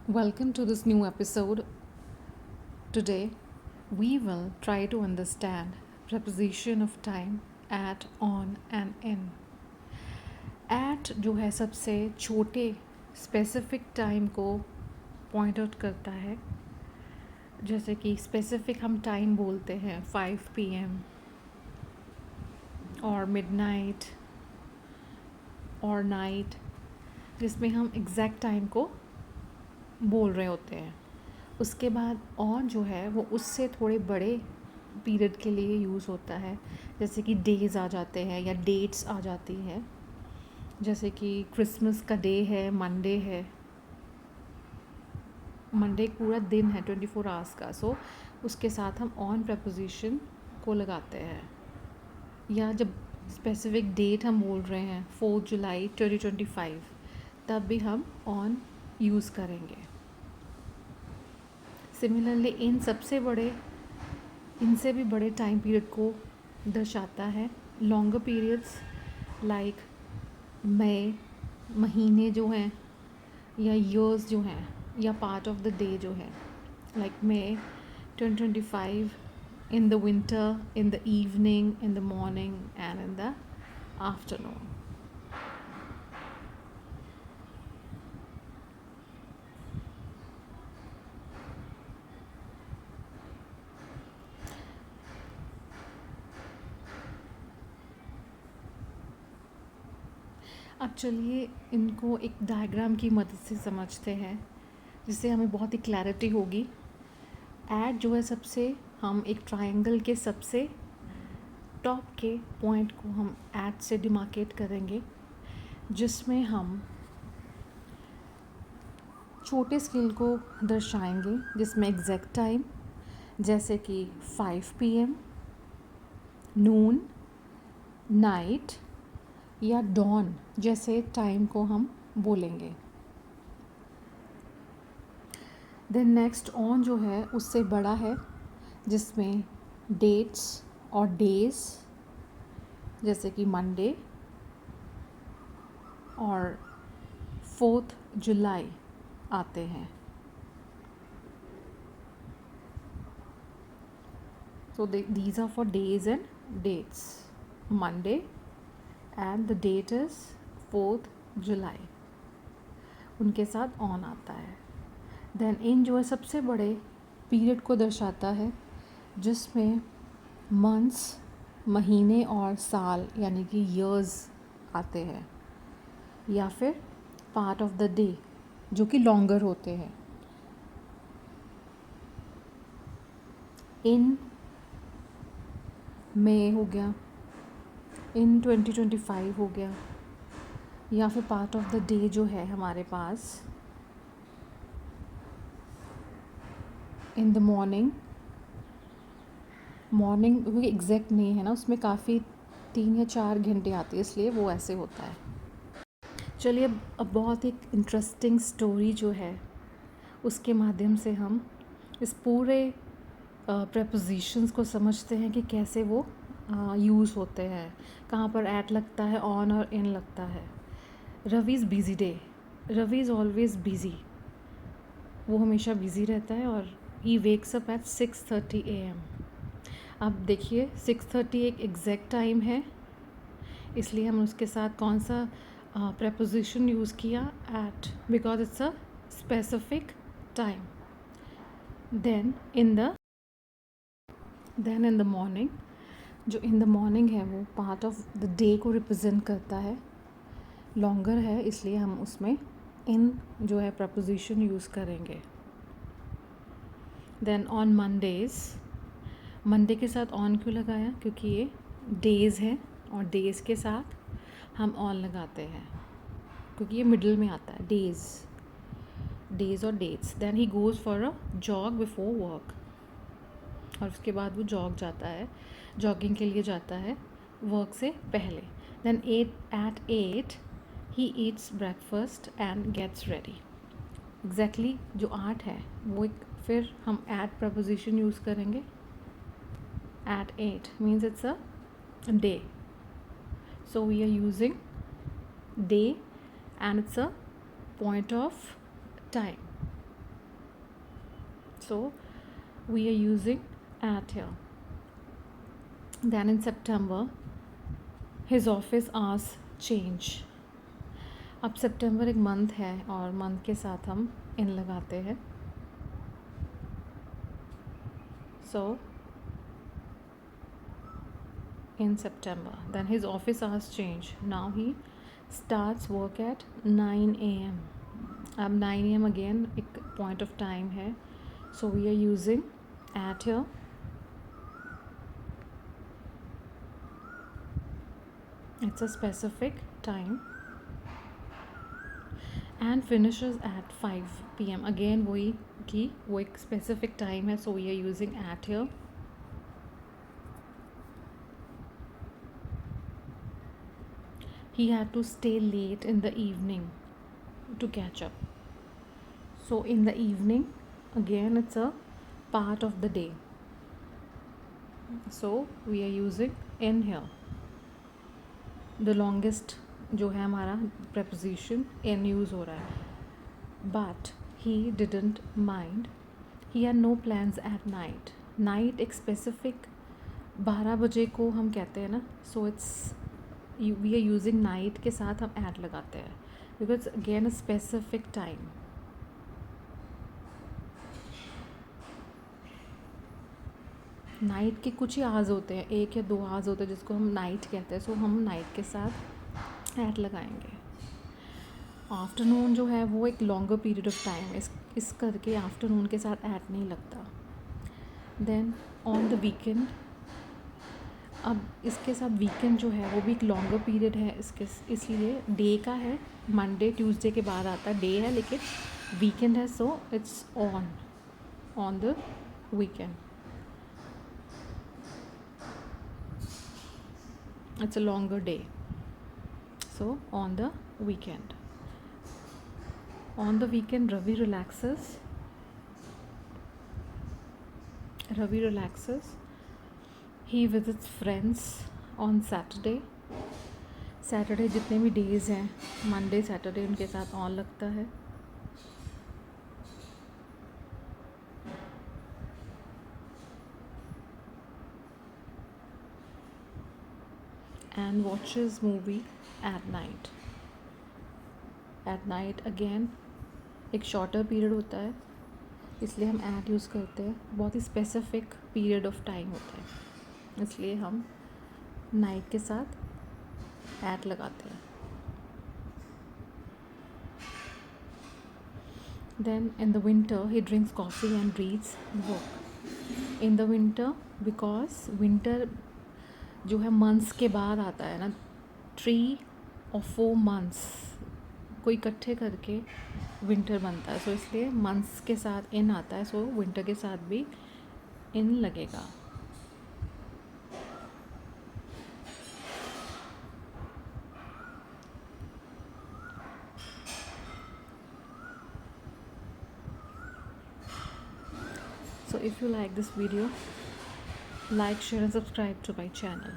Welcome to this new episode. Today, we will try to understand preposition of time at, on and in. At जो है सबसे छोटे specific time को point out करता है. जैसे कि स्पेसिफिक हम टाइम बोलते हैं 5 PM और मिडनाइट और नाइट, जिसमें हम एग्जैक्ट टाइम को बोल रहे होते हैं. उसके बाद ऑन जो है वो उससे थोड़े बड़े पीरियड के लिए यूज़ होता है. जैसे कि डेज़ आ जाते हैं या डेट्स आ जाती हैं. जैसे कि क्रिसमस का डे है, मंडे है. मंडे एक पूरा दिन है 24 आवर्स का. सो उसके साथ हम ऑन प्रपोजिशन को लगाते हैं. या जब स्पेसिफिक डेट हम बोल रहे हैं 4 जुलाई 2025, तब भी हम ऑन यूज़ करेंगे. सिमिलरली इनसे भी बड़े टाइम पीरियड को दर्शाता है. लॉन्गर पीरियड्स लाइक मई, महीने जो हैं, या ईयर्स जो हैं, या पार्ट ऑफ द डे जो है. Like May 2025 in the winter, in the evening, in the morning and in the afternoon. अब चलिए इनको एक डायग्राम की मदद से समझते हैं, जिससे हमें बहुत ही क्लैरिटी होगी. ऐड जो है सबसे हम एक ट्रायंगल के सबसे टॉप के पॉइंट को हम ऐड से डिमार्केट करेंगे, जिसमें हम छोटे स्केल को दर्शाएंगे, जिसमें एग्जैक्ट टाइम जैसे कि 5 PM, नून, नाइट या डॉन जैसे टाइम को हम बोलेंगे. देन नेक्स्ट ऑन जो है उससे बड़ा है, जिसमें डेट्स और डेज जैसे कि मंडे और 4 जुलाई आते हैं. So these are for days and dates. Monday and the date is 4 July. उनके साथ ऑन आता है. देन इन जो है सबसे बड़े पीरियड को दर्शाता है, जिसमें मंथ्स, महीने और साल यानी कि ईयर्स आते हैं, या फिर पार्ट ऑफ द डे जो कि लॉन्गर होते हैं. इन मई हो गया, इन 2025 हो गया, या फिर पार्ट ऑफ द डे जो है हमारे पास इन द मॉर्निंग क्योंकि एग्जैक्ट नहीं है ना, उसमें काफ़ी 3 या 4 घंटे आते हैं, इसलिए वो ऐसे होता है. चलिए अब बहुत एक इंटरेस्टिंग स्टोरी जो है उसके माध्यम से हम इस पूरे प्रपोजिशंस को समझते हैं कि कैसे वो यूज़ होते हैं, कहाँ पर ऐट लगता है, ऑन और इन लगता है. Ravi's busy day. Ravi is always busy. वो हमेशा बिज़ी रहता है और ही वेक्स अप एट 6:30 AM. अब देखिए 6:30 एक एग्जैक्ट टाइम है, इसलिए हम उसके साथ कौन सा प्रपोजिशन यूज़ किया, at, because it's a specific time. Then in the morning, जो इन द मॉर्निंग है वो पार्ट ऑफ द डे को रिप्रेजेंट करता है, लॉन्गर है, इसलिए हम उसमें इन जो है प्रपोजिशन यूज़ करेंगे. देन ऑन मंडेज़, मंडे के साथ ऑन क्यों लगाया, क्योंकि ये डेज़ है और डेज़ के साथ हम ऑन लगाते हैं क्योंकि ये मिडिल में आता है. डेज़ और dates. Then he goes for a jog before work, और उसके बाद वो जॉगिंग के लिए जाता है वर्क से पहले. Then at 8 he eats breakfast and gets ready. Exactly जो 8 है वो एक फिर हम एट प्रपोजिशन यूज़ करेंगे. At 8 means it's a day, so we are using day and it's a point of time. So we are using at here. Then in September, his office hours change. अब सितंबर एक month है और month के साथ हम इन लगाते हैं. So in September, then his office hours change. Now he starts work at 9 a.m. अब 9 a.m. again एक point of time है. So we are using at here. It's a specific time. And finishes at 5 p.m. Again वही कि वो एक specific time है. So we are using at here. He had to stay late in the evening to catch up. So in the evening, again it's a part of the day. So we are using in here. The longest जो है हमारा preposition in use हो रहा है. But he didn't mind. He had no plans at night. Night एक specific 12 बजे को हम कहते हैं ना. So it's we are using night के साथ हम at लगाते हैं because again a specific time. Night के कुछ ही आवर्स होते हैं, 1 या 2 आवर्स होते हैं जिसको हम नाइट कहते हैं. सो हम नाइट के साथ ऐट लगाएंगे. आफ्टरनून जो है वो एक लॉन्गर पीरियड ऑफ टाइम है, इस करके आफ्टरनून के साथ ऐट नहीं लगता. देन ऑन द वीकेंड, अब इसके साथ वीकेंड जो है वो भी एक लॉन्गर पीरियड है इसके, इसलिए डे का है. मंडे ट्यूसडे के बाद आता है, डे है लेकिन वीकेंड है. So it's on the weekend. It's a longer day. So on the weekend. On the weekend, Ravi relaxes. He visits friends on Saturday. Saturday जितने भी days हैं, Monday, Saturday उनके साथ on लगता है. And watches movie at night. At night again एक shorter period होता है, इसलिए हम at यूज़ करते हैं. बहुत ही specific period of time होता है, इसलिए हम night के साथ at लगाते हैं. Then in the winter he drinks coffee and reads book. In the winter because winter जो है मंथ्स के बाद आता है ना, 3 और 4 मंथ्स को इकट्ठे करके विंटर बनता है. सो इसलिए मंथ्स के साथ इन आता है. सो विंटर के साथ भी इन लगेगा. So if you like this video, like, share and subscribe to my channel.